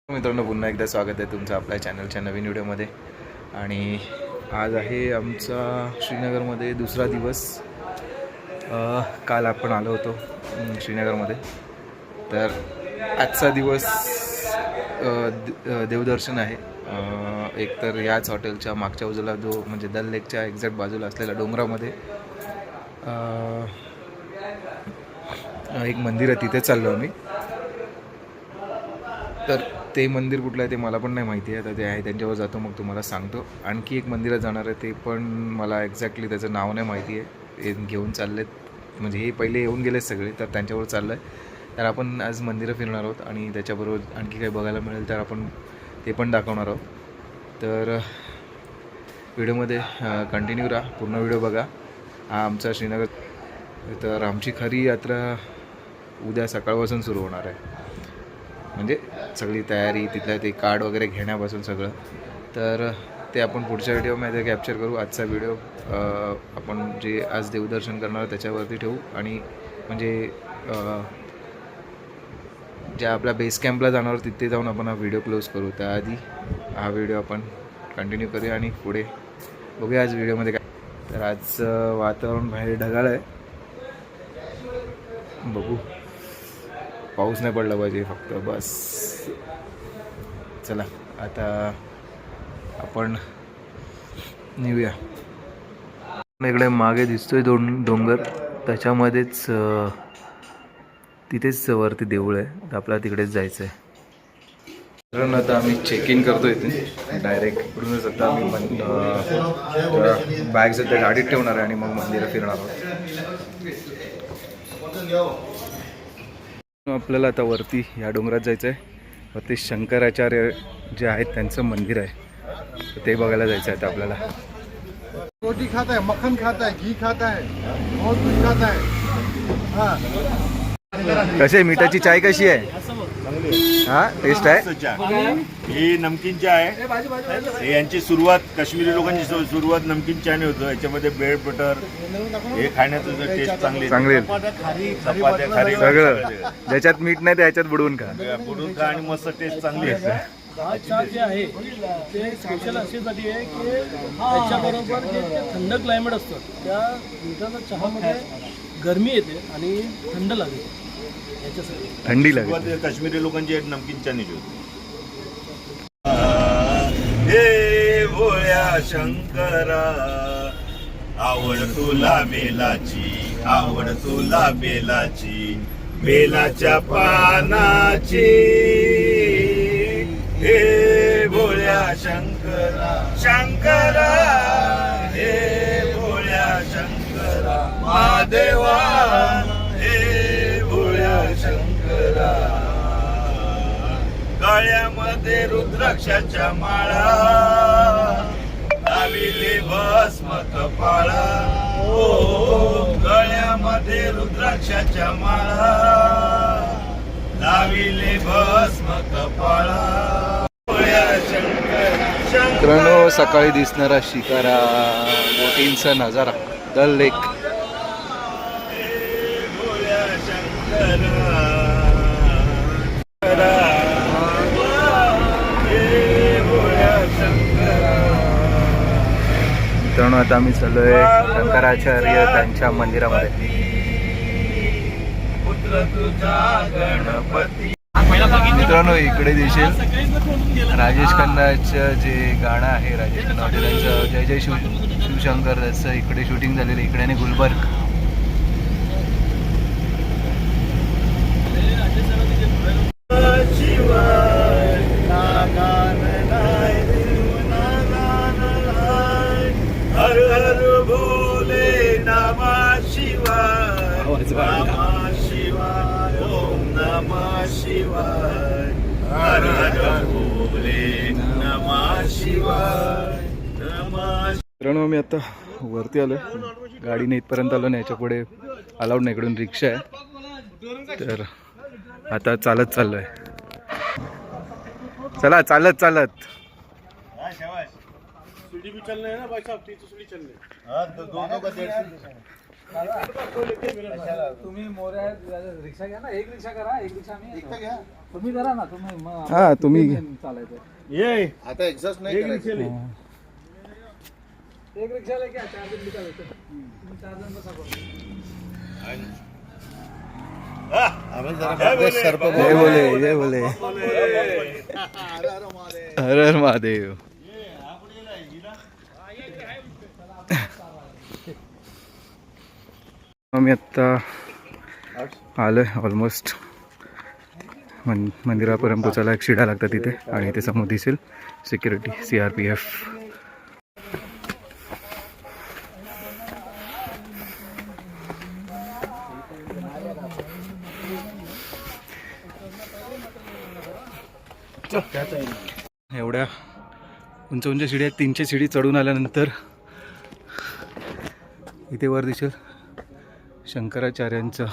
मित्रांनो, पुन्हा एकदा स्वागत आहे तुमचं आपल्या चॅनलच्या नवीन व्हिडिओमध्ये. आणि आज आहे आमचा श्रीनगरमध्ये दुसरा दिवस. काल आपण आलो होतो श्रीनगरमध्ये. तर आजचा दिवस देवदर्शन आहे. एक तर याच हॉटेलच्या मागच्या बाजूला जो म्हणजे दल लेकच्या एक्झॅक्ट बाजूला असलेल्या डोंगरामध्ये एक मंदिर आहे, तिथे चाललो आम्ही. तर ते मंदिर कुठलं आहे ते मला पण नाही माहिती आहे. तर ते आहे त्यांच्यावर जातो, मग तुम्हाला सांगतो. आणखी एक मंदिरात जाणार आहे, ते पण मला एक्झॅक्टली त्याचं नाव नाही माहिती आहे. घेऊन चाललेत म्हणजे हे पहिले येऊन गेलेत सगळे, तर त्यांच्यावर चाललं आहे. तर आपण आज मंदिरं फिरणार आहोत आणि त्याच्याबरोबर आणखी काही बघायला मिळेल तर आपण ते पण दाखवणार आहोत. तर व्हिडिओमध्ये कंटिन्यू राहा, पूर्ण व्हिडिओ बघा. हा आमचा श्रीनगर. तर आमची खरी यात्रा उद्या सकाळपासून सुरू होणार आहे. म्हणजे सगळी तयारी, तिथलं ते कार्ड वगैरे घेण्यापासून सगळं. तर ते आपण पुढच्या व्हिडिओमध्ये कॅप्चर करू. आजचा व्हिडिओ आपण जे आज देवदर्शन करणार त्याच्यावरती ठेवू आणि म्हणजे ज्या आपल्या बेस कॅम्पला जाणार तिथे जाऊन आपण हा व्हिडिओ क्लोज करू. त्याआधी हा व्हिडिओ आपण कंटिन्यू करूया आणि पुढे बघूया आज व्हिडिओमध्ये काय. तर आज वातावरण बाहेर ढगाळ आहे, बघू. पाऊस नाही पडला पाहिजे फक्त, बस. चला आता आपण निघूया. इकडे मागे दिसतोय डोंगर, त्याच्यामध्येच तिथेच वरती देऊळ आहे. तर आपल्याला तिकडेच जायचं आहे. कारण आता आम्ही चेक इन करतो इथे डायरेक्ट. इकडूनच आता आम्ही बॅग्स त्या गाडीत ठेवणार आहे आणि मग मंदिरं फिरणार आहोत. आपल्याला आता वरती या डोंगरात जायचं आहे. वरती शंकराचार्य जे आहेत त्यांचं मंदिर आहे, तर ते बघायला जायचं आहे आता आपल्याला. रोटी खाता है, मक्खन खाता है, घी खाता है, बहुत कुछ खाता है. कसे मिठाची चाय कशी आहे? हा टेस्ट आहे. ही नमकीन चाय आहे. यांची सुरुवात काश्मीरी लोकांची सुरुवात नमकीन चायने होतं. याच्यामध्ये ब्रेड बटर हे खाण्याचं टेस्ट चांगले चपात्या खारी सगळं. ज्याच्यात मीठ नाही त्याच्यात बुडवून खा आणि मस्त टेस्ट चांगली असते. चहा जे आहे ते स्पेशल अशासाठी आहे की त्याच्याबरोबर जे थंड क्लायमेट असतं त्या मिठाच्या चहामध्ये गरमी येते आणि थंड लागते. याच्यासाठी थंडी लागते. काश्मीरी लोकांची नमकीन चायने होती. हे भोळ्या शंकरा, आवड तुला बेलाची, आवड तुला बेलाची, बेलाच्या पानाची. हे भोळ्या शंकरा, शंकरा, हे भोळ्या शंकरा, महादेवा, हे भोळ्या शंकरा. गळ्यामध्ये रुद्राक्षाच्या माळा, लाविले भस्म कपाळा. ओ गळ्यामध्ये रुद्राक्षाच्या माळा, लाविले भस्म कपाळा. मित्रांनो, सकाळी दिसणारा शिकारा, बोटींचा नजारा, दल लेक. मित्रांनो, आता आम्ही चाललोय शंकराचार्य त्यांच्या मंदिरामध्ये. मित्रांनो, इकडे दिसेल राजेश खन्नाचं जे गाणं आहे, राजेश खन्ना त्यांचं जय जय शिवशंकर, त्याचं इकडे शूटिंग झालेलं. इकडे आणि गुलबर्ग. हर हर भोले नमः शिवाय, नमः शिवाय, ओम नमः शिवाय. हर हर भोले नमः शिवाय, नमः. मित्रांनो, मी आता वरती आलो, गाडीने इथपर्यंत आलो नाही. याच्या पुढे अलाउड नाही. इकडून रिक्षा आहे, तर आता चालत चाललोय. चला चालत चालत. सीढ़ी भी चलने है ना भाई साहब, 300 सीढ़ी चलने. दोनों का 150. तुम्ही मोऱ्या रिक्षा घ्या ना, एक रिक्षा करा, एक रिक्षा आम्ही तुम्ही करा ना, तुम्ही हा तुम्ही चालायचं ये आता एक्झॉस्ट नाही करायचं. एक रिक्षा लेके 4 जण निकालायचं. तुम्ही 4 जण बसा करून. आम्ही जरा जय बोले. सर्प जय बोले जय बोले हर हर महादेव. आम्ही आत्ता आलोय ऑलमोस्ट मंदिरापर्यंत पोचायला एक शिडा लागतात तिथे आणि इथे समोर दिसेल सिक्युरिटी CRPF. एवढ्या उंच उंच शिडी आहेत. 300 शिडी चढून आल्यानंतर इथे वर दिसेल शंकराचार्यांचं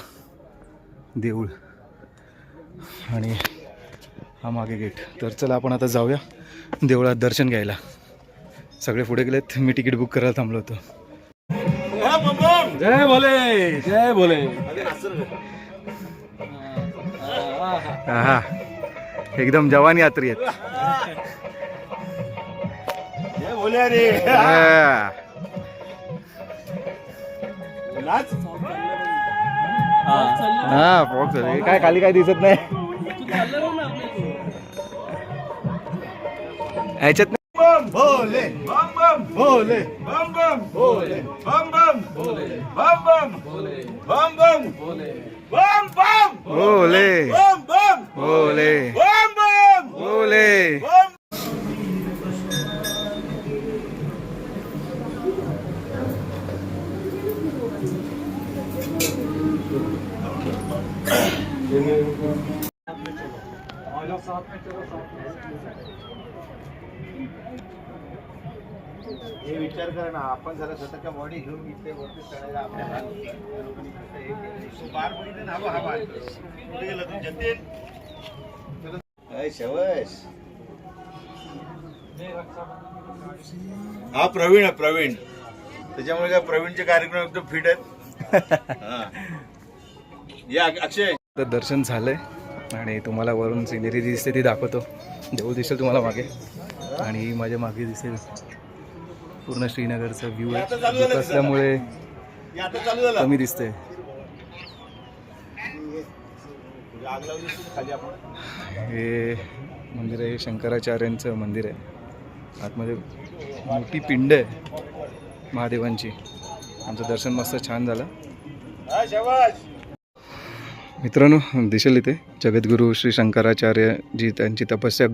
देऊळ आणि हा मागे गेट. तर चला आपण आता जाऊया देवळात दर्शन घ्यायला. सगळे पुढे गेलेत, मी तिकीट बुक करायला थांबलो होतो. जय भोले जय भोले. हा एकदम जवान यात्री आहेत. जय बोले रे. हा. नाच. हा फॉक्स काय खाली काय दिसत नाही ह्याच्यात. भोले बम बम भोले बम बम भोले बम बम भोले बम बम भोले बम बम भोले बम बम बोले बम बम बोले बम बम बोले. बम. हे विचार करा ना, आपण जरा स्वतःच्या बॉडी घेऊन इथे वरती चढायला आपल्याला बार बघितलं ना, हा बार. कुठे गेला तू जतीन? शवश हा प्रवीण आहे प्रवीण. त्याच्यामुळे काय प्रवीणचे कार्यक्रम एकदम फिट आहेत. हा. या अक्षय. तर दर्शन झालंय आणि तुम्हाला वरून सिनेरी जी दिसते ती दाखवतो. देऊळ दिसेल तुम्हाला मागे आणि माझ्या मागे दिसेल पूर्ण श्रीनगरचा व्ह्यू आहे. असल्यामुळे हे आता चालू झालं. कमी दिसतंय. आग लावली असेल खाली आपण. हे मंदिर आहे शंकराचार्यांचं मंदिर आहे. आतमध्ये मोठी पिंड आहे महादेवांची. आमचं दर्शन मस्त छान झालं. हा शाबास. मित्रांनो दिसेल इथे जगद्गुरू श्री शंकराचार्य जी त्यांची तपस्या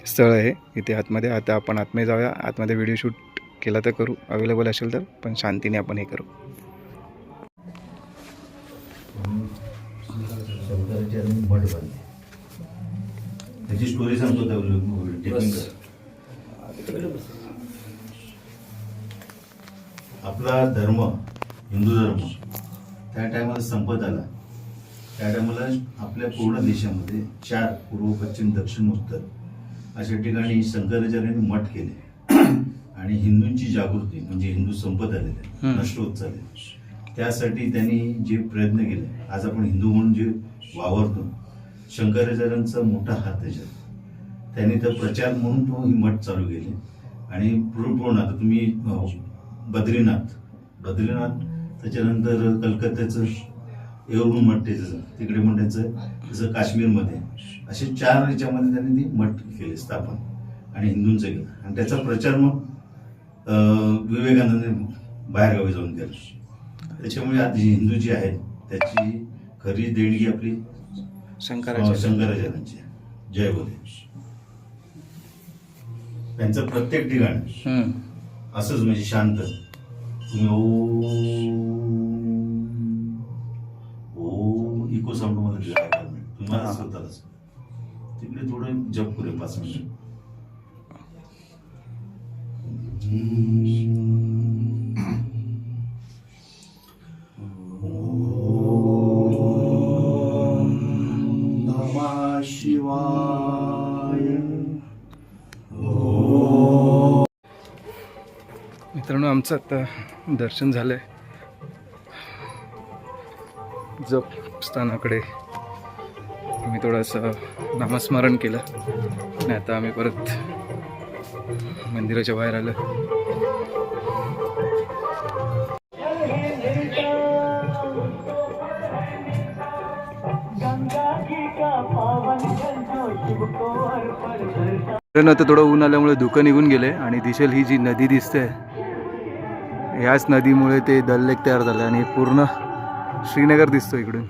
स्थळ आहे इथे आतमध्ये. आता आपण आतमध्ये जाऊया. आतमध्ये व्हिडिओ शूट केला तर करू, अवेलेबल असेल तर, पण शांतीने आपण हे करू. शंकराचार्य मठ बांधले. त्याची स्टोरी सांगतो त्या आपला धर्म हिंदू धर्म त्या टायमाला संपत आला. त्या टायमाला आपल्या पूर्ण देशामध्ये 4 पूर्व पश्चिम दक्षिण उत्तर अशा ठिकाणी शंकराचार्यांनी मठ केले आणि हिंदूंची जागृती म्हणजे हिंदू संपत आलेले नष्ट होत चालले. त्यासाठी त्यांनी जे प्रयत्न केले, आज आपण हिंदू म्हणून जे वावरतो, शंकराचार्यांचा मोठा हात त्याच्यात. त्यांनी तर प्रचार म्हणून तो ही मठ चालू केले आणि पूर्ण आता तुम्ही बद्रीनाथ त्याच्यानंतर कलकत्त्याचं येऊरून मठ त्याचं तिकडे पण त्यांचं जसं काश्मीरमध्ये असे 4 याच्यामध्ये त्यांनी ती मठ केले स्थापन आणि हिंदूंचं केलं आणि त्याचा प्रचार मग विवेकानंदांनी बाहेरगावी जाऊन केला. त्याच्यामुळे आज हिंदू जे आहेत त्याची खरी देणगी आपली शंकराचार्यांची. जय बोले. त्यांचं प्रत्येक ठिकाण असंच म्हणजे शांत तुम्ही ओ इको साऊंड मध्ये तुम्हाला स्वतःलाच तिकडे थोडं जप करूया 5 मिनिट. नमः शिवाय. मित्रांनो आमचं आता दर्शन झालंय जपस्थानाकडे आम्ही थोडंसं नामस्मरण केलं आणि आता आम्ही परत मंदिराच्या बाहेर आलो. आता थोडं ऊन आल्यामुळे धुकं निघून गेले आणि दिसेल ही जी नदी दिसते ह्याच नदीमुळे ते दल लेक तयार झालं आणि पूर्ण श्रीनगर दिसतो इकडून.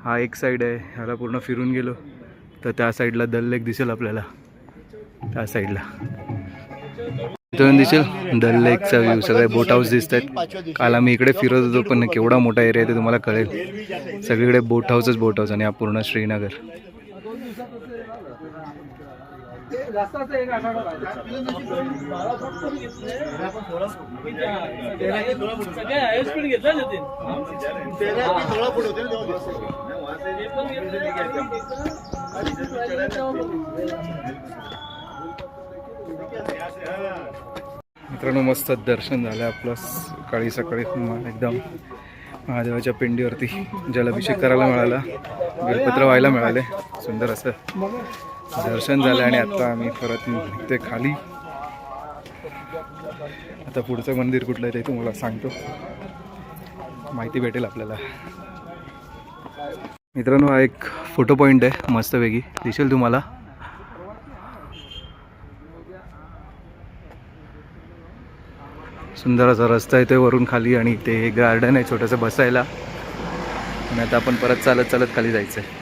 हा एक साईड आहे, ह्याला पूर्ण फिरून गेलो तर त्या साईडला दल लेक दिसेल आपल्याला. त्या साईडला इथून दिसेल दल लेकचा व्ह्यू. सगळे बोट हाऊस दिसत आहेत. काल आम्ही इकडे फिरत होतो पण केवढा मोठा एरिया आहे ते तुम्हाला कळेल. सगळीकडे बोट हाऊसच बोट हाऊस आणि हा पूर्ण श्रीनगर. मित्रांनो मस्त दर्शन झालं आपलं सकाळी सकाळी. एकदम महादेवाच्या पिंडीवरती जलाभिषेक करायला मिळाला, बेलपत्र व्हायला मिळाले. सुंदर असं दर्शन झालं आणि आता आम्ही परत निघते खाली. आता पुढचं मंदिर कुठलं आहे ते तुम्हाला सांगतो, माहिती भेटेल आपल्याला. मित्रांनो हा एक फोटो पॉईंट आहे मस्तपैकी, दिसेल तुम्हाला. सुंदर असा रस्ता आहे ते वरून खाली आणि ते गार्डन आहे छोटंसं बसायला. आणि आता आपण परत चालत चालत खाली जायचं आहे.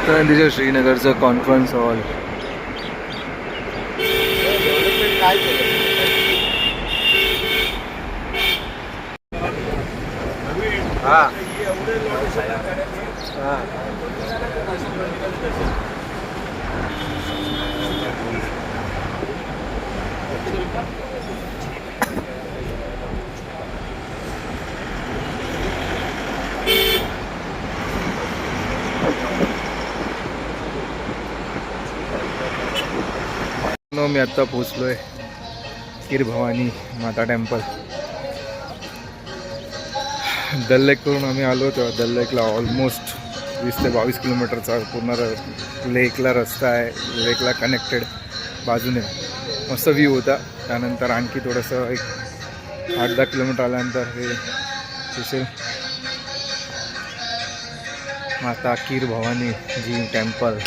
तर श्रीनगरचं कॉन्फरन्स हॉल. मी आत्ता पोचलोय कीर भवानी माता टेम्पल. दल लेक करून आम्ही आलो तेव्हा दल लेकला ऑलमोस्ट 20 ते 22 किलोमीटरचा पूर्ण लेकला रस्ता आहे. लेकला कनेक्टेड बाजूने मस्त व्ह्यू होता. त्यानंतर आणखी थोडंसं एक 8-10 किलोमीटर आल्यानंतर हे दिसेल माता कीर भवानी जी टेम्पल.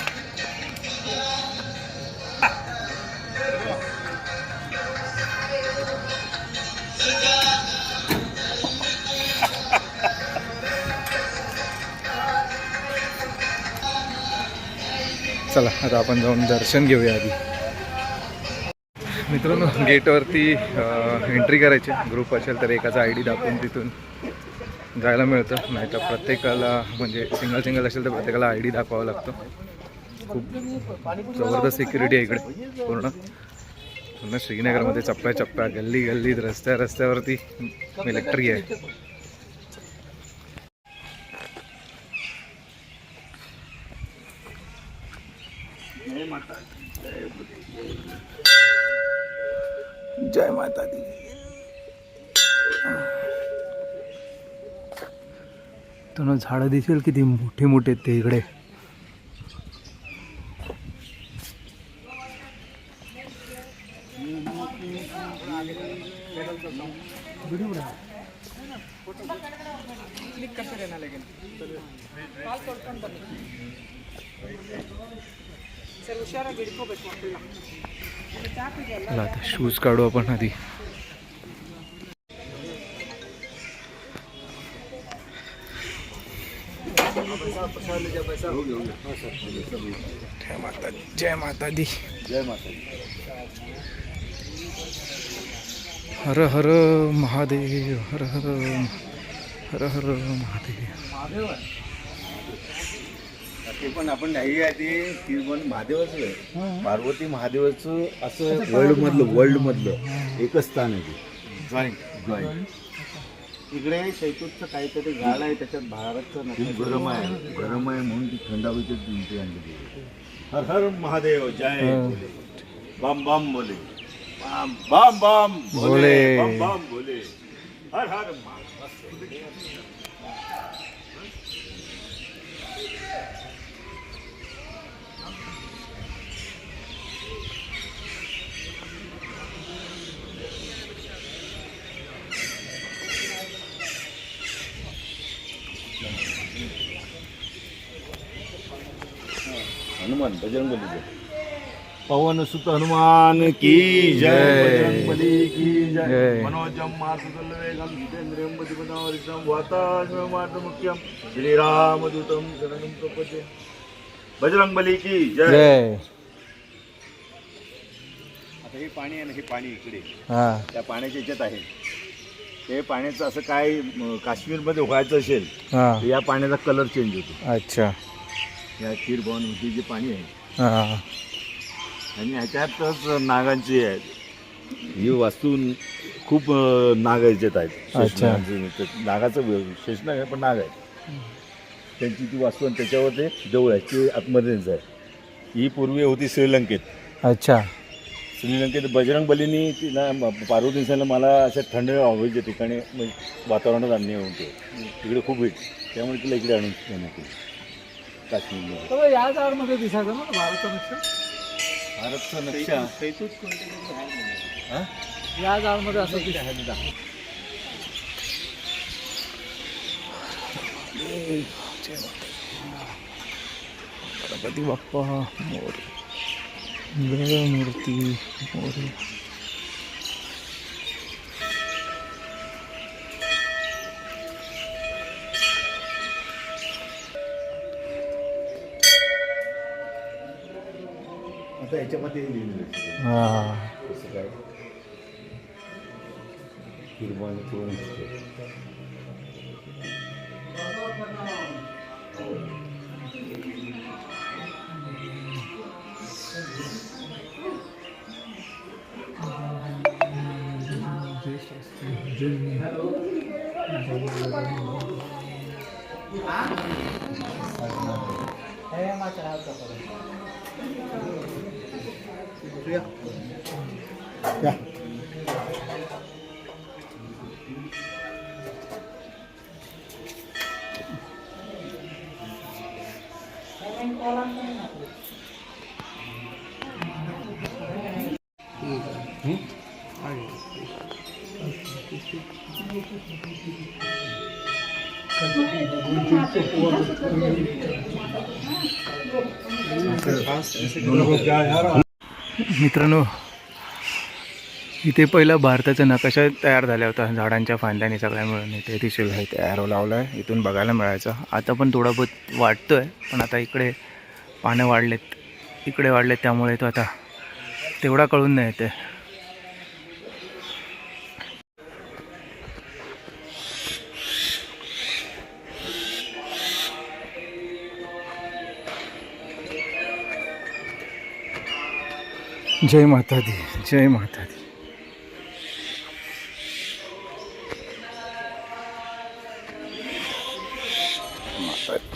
चला आता आपण जाऊन दर्शन घेऊया. आधी मित्रांनो गेटवरती एंट्री करायची. ग्रुप असेल तर एकाचा ID दाखवून तिथून जायला मिळतं, नाही तर प्रत्येकाला म्हणजे सिंगल असेल तर प्रत्येकाला ID दाखवावा लागतो. खूप जबरदस्त सिक्युरिटी आहे इकडे. पूर्ण श्रीनगरमध्ये चप्प्या गल्ली गल्लीत रस्त्यावरती मिलिटरी आहे. जय माता दी. तुम्हाला झाडं दिसेल किती मोठी मोठी आहेत ते इकडे. आता शूज काढू आपण आधी. जय माता दी. हर हर महादेव. हर हर महादेव. ते पण आपण नाही आहे ते पण महादेवाचं आहे. पार्वती महादेवाचं असं वर्ल्ड मधलं एकच स्थान आहे ते. जॉईंट इकडे शैतूतचं काहीतरी झाड आहे त्याच्यात भारतचं गरम आहे म्हणून ती थंड हवेची भिंती आणली. हर हर महादेव जय बोले, बम बम बोले, बम बम बम बोले, बम बम बोले, हर हर महादेव. हनुमान बजरंगबली जय. पवन सुत हनुमान की जय. बजरंगबली की जय. जय. मनोजम मारुतुल्य वेगम जितेंद्रियं बुद्धिमतां वातात्ममार्ग मुख्यम श्रीरामदूतं शरणं प्रपद्ये. बजरंगबली की जय. जय. आता हे पाणी आहे ना, हे पाणी इकडे हा त्या पाण्याच्या ह्याच्यात आहे. ते पाण्याचं असं काय काश्मीरमध्ये व्हायचं असेल हा तर या पाण्याचा कलर चेंज होतो. अच्छा या खीर भवानीमध्ये जे पाणी आहे हा आणि ह्याच्यातच नागांची आहे. ही वास्तू खूप नाग ह्याच्यात आहेत. अच्छा. नागाचं शेषनाग आहे पण नाग आहे त्यांची ती वास्तू आणि त्याच्यावर ते देऊळ आहे ते आतमध्येच आहे. ही पूर्वी होती श्रीलंकेत. अच्छा श्रीलंकेत बजरंगबलींनी तिला पार्वती दिसायला मला अशा थंड हवेच्या ठिकाणी वातावरणात आणणे होते. तिकडे खूप हिट त्यामुळे तिला इकडे आणून देण्यात येईल काश्मीरमध्ये. तर या झाडमध्ये दिसायचं ना भारतचा नक्षा. भारतचा नक्षा या झाडमध्ये असं दिसायचं. गणपती बाप्पा मोरया. जय मूर्ती मोरया. आता याच्यामध्ये लिहिलेलं आहे हा कसं काय किरमान करून मित्रांनो इथे पहिला भारताचा नकाशा तयार झाला होता झाडांच्या फांद्याने सगळ्या मिळून. इथे दिसेल आहे ते ॲरो लावला आहे इथून बघायला मिळायचा. आता पण थोडा बहुत वाटतो आहे पण आता इकडे पानं वाढलेत इकडे वाढलेत त्यामुळे तो आता तेवढा कळून नाही येते. जय माता दी जय माता दी.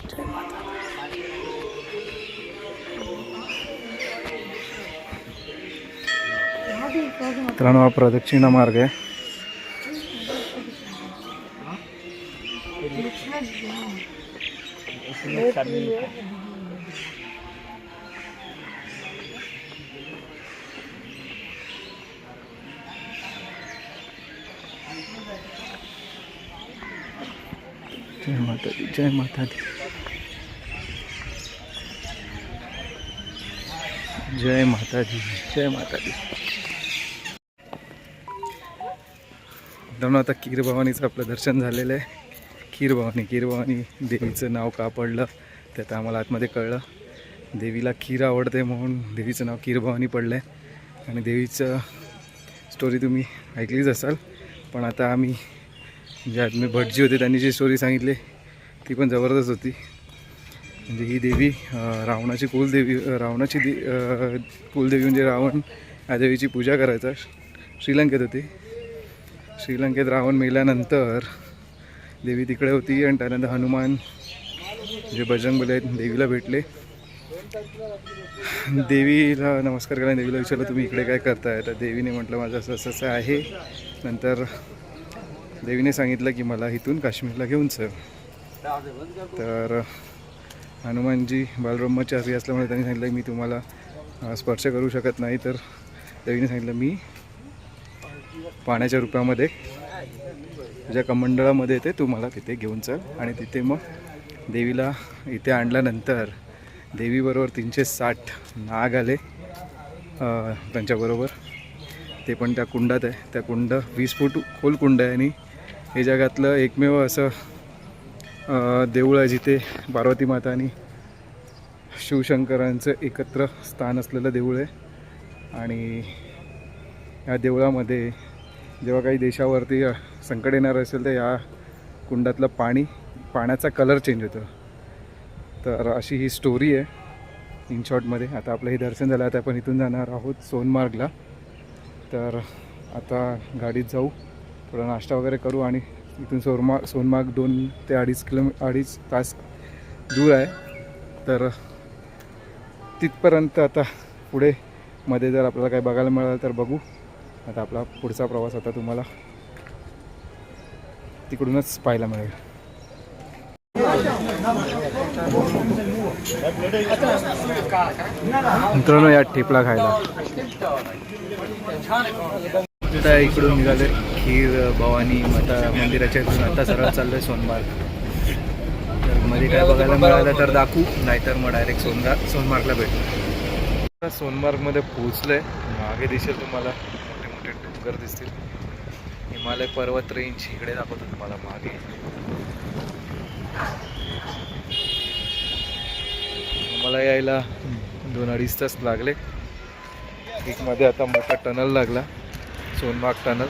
जय माता दी. मित्रांनो हा प्रदक्षिणा मार्ग आहे. जय माता दी जय माता दी जय माता दी जय माता दी. मित्रांनो आता खीर भवानीचं आपलं दर्शन झालेलं आहे. खीर भवानी देवीचं नाव का पडलं ते आता आम्हाला आतमध्ये कळलं. देवीला खीर आवडते म्हणून देवीचं नाव खीर भवानी पडलं आहे. आणि देवीचं स्टोरी तुम्ही ऐकलीच असाल पण आता आम्ही जे आदमी भटजी होते त्यांनी जी स्टोरी सांगितली ती पण जबरदस्त होती. म्हणजे ही देवी रावणाची कुलदेवी कुलदेवी म्हणजे रावण या देवीची पूजा करायचा. श्रीलंकेत होती. श्रीलंकेत रावण मेल्यानंतर देवी तिकडे होती आणि त्यानंतर हनुमान जे बजरंगबली आहेत देवीला भेटले देवीला नमस्कार करायला देवीला विचारलं तुम्ही इकडे काय करताय, तर देवीने म्हटलं माझं असं असं असं आहे. नंतर देवीने सांगितलं की मला इथून काश्मीरला घेऊन चल. तर हनुमानजी बालब्रह्मचारी असल्यामुळे त्यांनी सांगितलं मी तुम्हाला स्पर्श करू शकत नाही. तर देवीने सांगितलं मी पाण्याच्या रूपामध्ये ज्या कमंडळामध्ये येते तू मला तिथे घेऊन चल. आणि तिथे मग देवीला इथे आणल्यानंतर देवीबरोबर 360 नाग आले त्यांच्याबरोबर. ते पण त्या कुंडात आहे. त्या कुंड 20 फूट खोल कुंड आहे आणि हे जगातलं एकमेव असं देऊळ आहे जिथे पार्वती माता आणि शिवशंकरांचं एकत्र स्थान असलेलं देऊळ आहे. आणि या देवळामध्ये जेव्हा काही देशावरती संकट येणार असेल तर या कुंडातलं पाण्याचा कलर चेंज होतो. तर अशी ही स्टोरी आहे इन शॉर्टमध्ये. आता आपलं हे दर्शन झालं. आता आपण इथून जाणार आहोत सोनमार्गला. तर आता गाडीत जाऊ, थोडा नाश्ता वगैरे करू आणि इथून सोनमार्ग 2 ते 2.5 तास दूर आहे. तर तिथपर्यंत आता पुढे मध्ये जर आपल्याला काही बघायला मिळालं तर बघू. आता आपला पुढचा प्रवास आता तुम्हाला तिकडूनच पाहायला मिळेल. मित्रांनो या ठेपला खायला आता इकडून निघाले खीर भवानी माता मंदिराच्या इथून आता सरळ चाललोय सोनमार्ग. तर मध्ये काय बघायला मिळालं तर दाखवू, नाहीतर मग डायरेक्ट सोनमार्गला भेटू. सोनमार्गमध्ये पोहोचलोय. मागे दिसेल तुम्हाला मोठे मोठे डोंगर दिसतील. हिमालय पर्वत रेंज इकडे दाखवतो तुम्हाला मागे. मला यायला 2-2.5 तास लागले. मध्ये आता मोठा टनल लागला, सोनमार्ग टनल.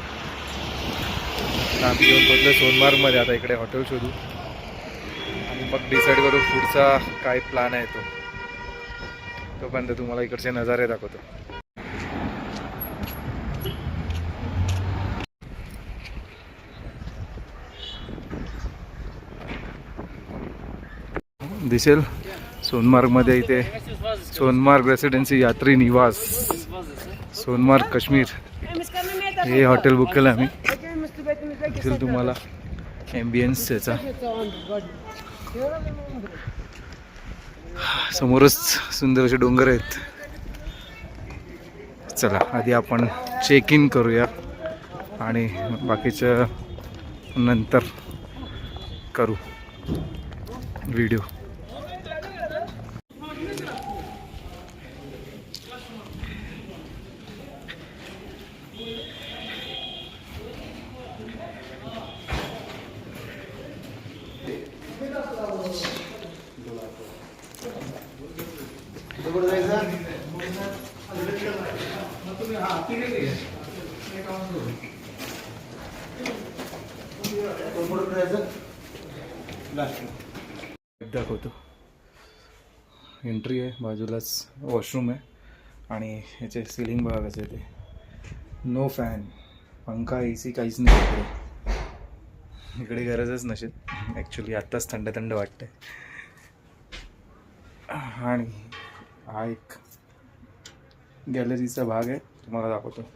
आम्ही येऊन पोहोचलो सोनमार्गमध्ये. आता इकडे हॉटेल शोधू आणि मग डिसाईड करू पुढचा काय प्लॅन आहे तो. तोपर्यंत तुम्हाला इकडचे नजारे दाखवतो. दिसेल सोनमार्गमध्ये इथे सोनमार्ग रेसिडेन्सी यात्री निवास सोनमार्ग काश्मीर हे हॉटेल बुक केलं आम्ही. दिसेल तुम्हाला ॲम्बियन्स त्याचा. समोरच सुंदर असे डोंगर आहेत. चला आधी आपण चेक इन करूया आणि बाकीचं नंतर करू व्हिडिओ. दाखवतो. एंट्री आहे, बाजूलाच वॉशरूम आहे आणि ह्याचे सिलिंग बघा कसे ते. नो फॅन, पंखा, AC काहीच नाही इकडे. इकडे गरजच नसेल ॲक्च्युली. आत्ताच थंड थंड वाटतंय. आणि हा एक गॅलरीचा भाग आहे, तुम्हाला दाखवतो.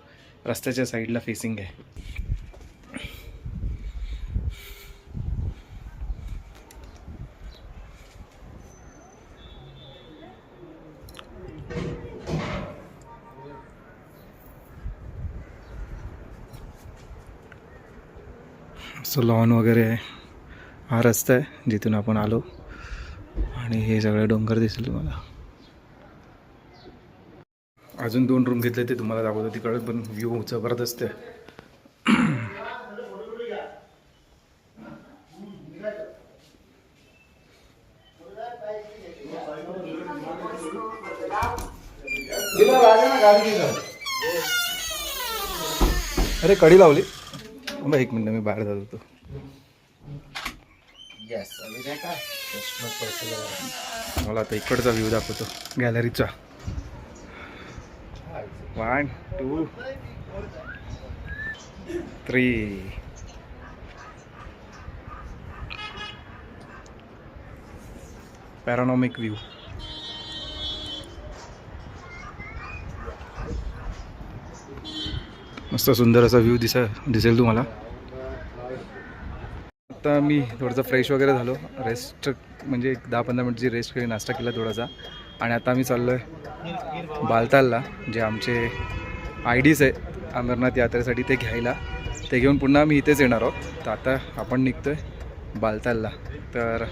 रस्त्याच्या साईडला फेसिंग आहे. असं लॉन वगैरे आहे. हा रस्ता आहे जिथून आपण आलो आणि हे सगळे डोंगर दिसेल तुम्हाला. अजून 2 रूम घेतले ते तुम्हाला दाखवतो. तिकडे पण व्ह्यू जबरदस्त आहे. अरे कडी लावली. मग 1 मिनिट मी बाहेर जात होतो. मला आता इकडचा व्ह्यू दाखवतो गॅलरीचा. 1 2 3. Panoramic view. मस्त सुंदर असा व्ह्यू दिसेल तुम्हाला. आता मी थोडंसं फ्रेश वगैरे झालो, रेस्ट म्हणजे 10-15 मिनिटची रेस्ट केली, नाश्ता केला थोडासा. आणि आता आम्ही चाललो आहे बालतालला, जे आमचे IDs आहे अमरनाथ यात्रेसाठी ते घ्यायला. ते घेऊन पुन्हा आम्ही इथेच येणार आहोत. तर आता आपण निघतो आहे बालतालला. तर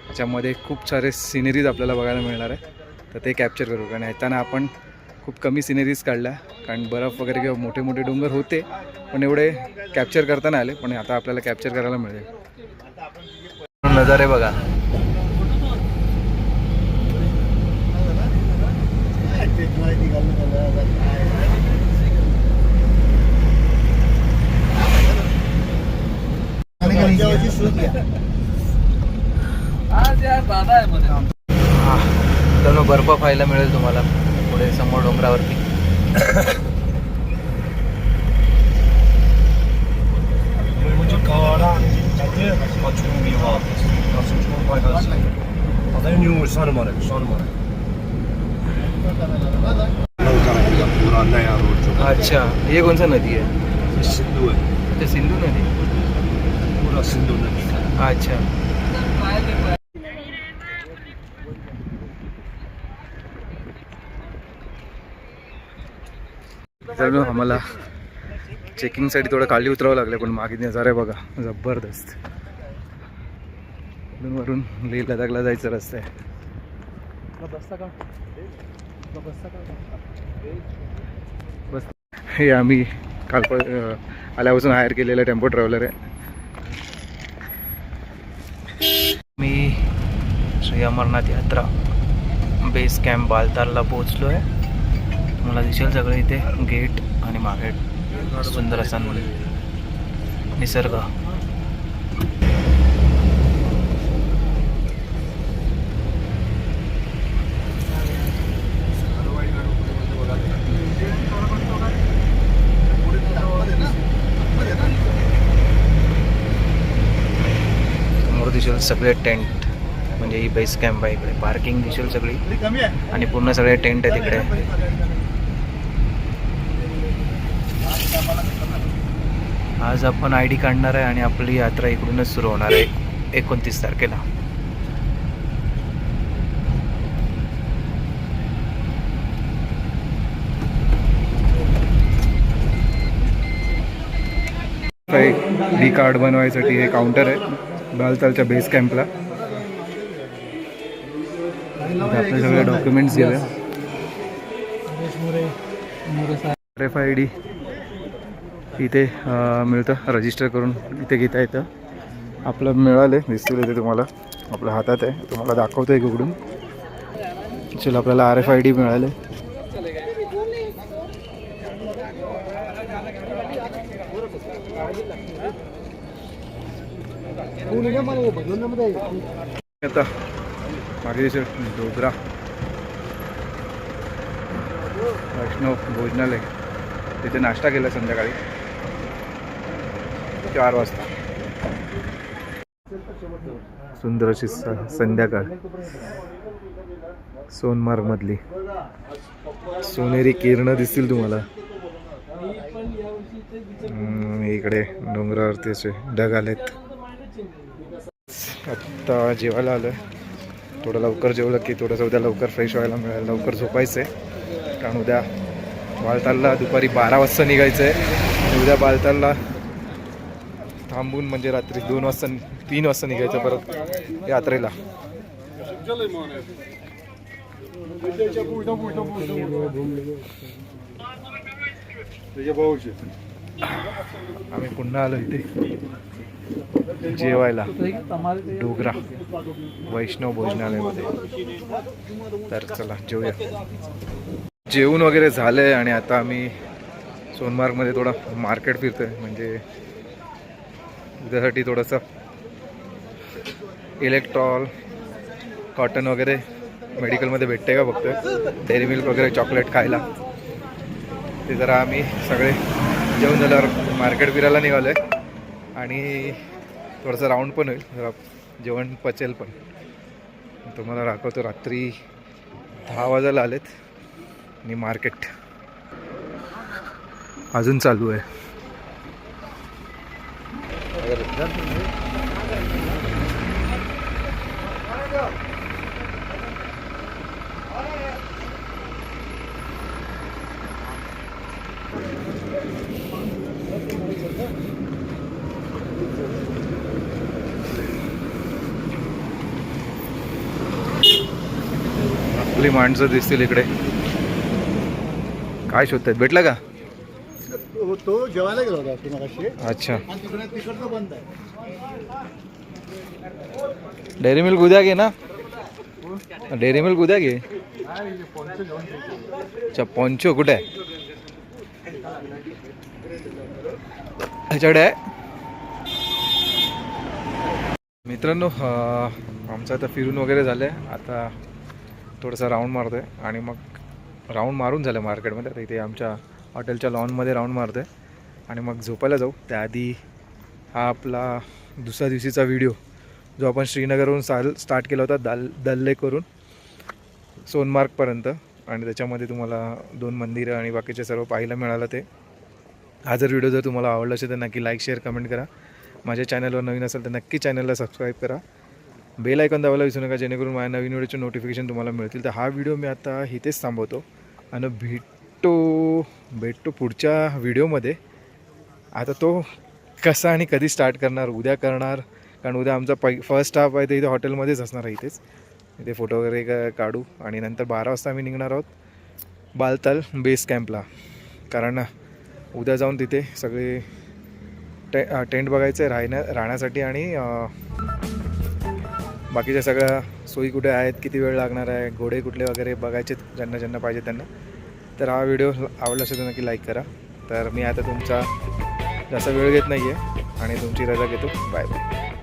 त्याच्यामध्ये खूप सारे सिनरीज आपल्याला बघायला मिळणार आहे, तर ते कॅप्चर करू. कारण येताना आपण खूप कमी सिनरीज काढल्या, कारण बर्फ वगैरे किंवा मोठे मोठे डोंगर होते पण एवढे कॅप्चर करता नाही आले. पण आता आपल्याला कॅप्चर करायला मिळेल. नजारे बघा. आज यार दादा आहे मध्ये. तर बर्फ पाहायला मिळेल तुम्हाला पुढे समोर डोंगरावरती. अच्छा, ये कौन सा नदी है? सिंधू आहे. अच्छा, सिंधू नदी. पूरा सिंधू नदी. अच्छा. तर आम्हाला चेकिंगसाठी थोडं खाली उतरावं लागलं, पण मागे नजारे बघा जबरदस्त. वरून लेह लडाखला जायचं रस्ता आहे. बस हे आम्ही काल आल्यापासून हायर केलेलं टेम्पो ट्रॅव्हलर आहे. मी श्री अमरनाथ यात्रा बेस कॅम्प बालतालला पोहोचलो आहे. मला दिसेल सगळं इथे गेट आणि मागे सुंदर असा निसर्ग. समोर दिसेल सगळे टेंट, म्हणजे ही बेस कॅम्प आहे. इकडे पार्किंग दिसेल सगळी आणि पूर्ण सगळे टेंट आहे तिकडे. आज आपण ID काढणार आहे आणि आपली यात्रा इकडूनच सुरू होणार आहे 29 तारखेला. ID कार्ड बनवायसाठी हे काउंटर आहे बालतालच्या बेस कॅम्पला. आपले सगळे डॉक्युमेंट्स गेले. RFID इथे मिळतं, रजिस्टर करून इथे घेता येतं. आपलं मिळालं आहे, दिसतील इथे तुम्हाला, आपल्या हातात आहे. तुम्हाला दाखवतो आहे उघडून. चल, आपल्याला RFID मिळालं. आता मागे दिसेल डोगरा वैष्णव भोजनालय, तिथे नाश्ता केला संध्याकाळी 4 वाजता. सुंदर अशी संध्याकाळ. सोनमार्गमधली सोनेरी किरणं दिसतील तुम्हाला. इकडे डोंगरावरती असे ढग आलेत. आत्ता जेवायला आलं. थोडं लवकर जेवलं की थोडंसं उद्या लवकर फ्रेश व्हायला मिळेल. लवकर झोपायचं आहे, कारण उद्या बालतालला दुपारी 12 वाजता निघायचं आहे. उद्या बालतालला थांबून म्हणजे रात्री 3 वाजता निघायचं परत यात्रेला. आम्ही पुन्हा आलो इथे जेवायला डोगरा वैष्णव भोजनालयमध्ये. तर चला जेवूया. जेवण वगैरे झालं आहे आणि आता आम्ही सोनमार्गमध्ये थोडं मार्केट फिरतो आहे, म्हणजे उद्यासाठी थोडंसं इलेक्ट्रॉल कॉटन वगैरे मेडिकलमध्ये भेटते का बघतोय. डेअरी मिल्क वगैरे चॉकलेट खायला. ते जरा आम्ही सगळे जेवण झाल्यावर मार्केट फिरायला निघालो आहे आणि थोडंसं राऊंड पण होईल, जरा जेवण पचेल पण. तुम्हाला दाखवतो. रात्री 10 वाजायला आलेत आणि मार्केट अजून चालू आहे. आपली माणसं दिसतील इकडे. काय शोधतायत? भेटला का? तो जेवायला गेला होता तुम्ही मगाशी. अच्छा. आणि तिकडचं बंद आहे. डेअरी मिल्क उद्या घे ना. डेअरी मिल्क उद्या घे. अच्छा, पोंचो कुठे आहे? ह्याच्याकडे आहे. मित्रांनो, आमचं आता फिरून वगैरे झालं आहे. आता थोडंसं राऊंड मारतो आहे आणि मग राऊंड मारून झालं मार्केटमध्ये. आता इथे आमच्या हॉटेलच्या लॉनमध्ये राऊंड मारतो आहे आणि मग झोपायला जाऊ. त्याआधी हा आपला दुसऱ्या दिवशीचा व्हिडिओ जो आपण श्रीनगरवरून स्टार्ट केला होता, दल लेकवरून सोनमार्गपर्यंत, आणि त्याच्यामध्ये तुम्हाला 2 मंदिरं आणि बाकीचे सर्व पाहायला मिळालं. ते हा जर व्हिडिओ जर तुम्हाला आवडला असेल तर नक्की लाईक शेअर कमेंट करा. माझ्या चॅनलवर नवीन असेल तर नक्की चॅनलला सबस्क्राईब करा. बेल आयकॉन दाबायला विसरू नका, जेणेकरून माझ्या नवीन व्हिडिओचे नोटिफिकेशन तुम्हाला मिळतील. तर हा व्हिडिओ मी आता इथेच थांबवतो आणि भेटतो पुढच्या व्हिडिओमध्ये. आता तो कसा आणि कधी स्टार्ट करणार, उद्या करणार, कारण उद्या आमचा फर्स्ट हाफ आहे ते इथे हॉटेलमध्येच असणार आहे. इथेच इथे फोटो वगैरे काढू आणि नंतर 12 वाजता आम्ही निघणार आहोत बालताल बेस कॅम्पला. कारण उद्या जाऊन तिथे सगळे टेंट बघायचे राहण्यासाठी आणि बाकीच्या सगळ्या सोयी कुठे आहेत, किती वेळ लागणार आहे, घोडे कुठले वगैरे बघायचे ज्यांना पाहिजे त्यांना. तर हा व्हिडिओ आवडला असेल तर नक्की लाईक करा. तर मी आता तुमचा जास्त वेळ घेत नाही आहे आणि तुमची रजा घेतो. Bye bye.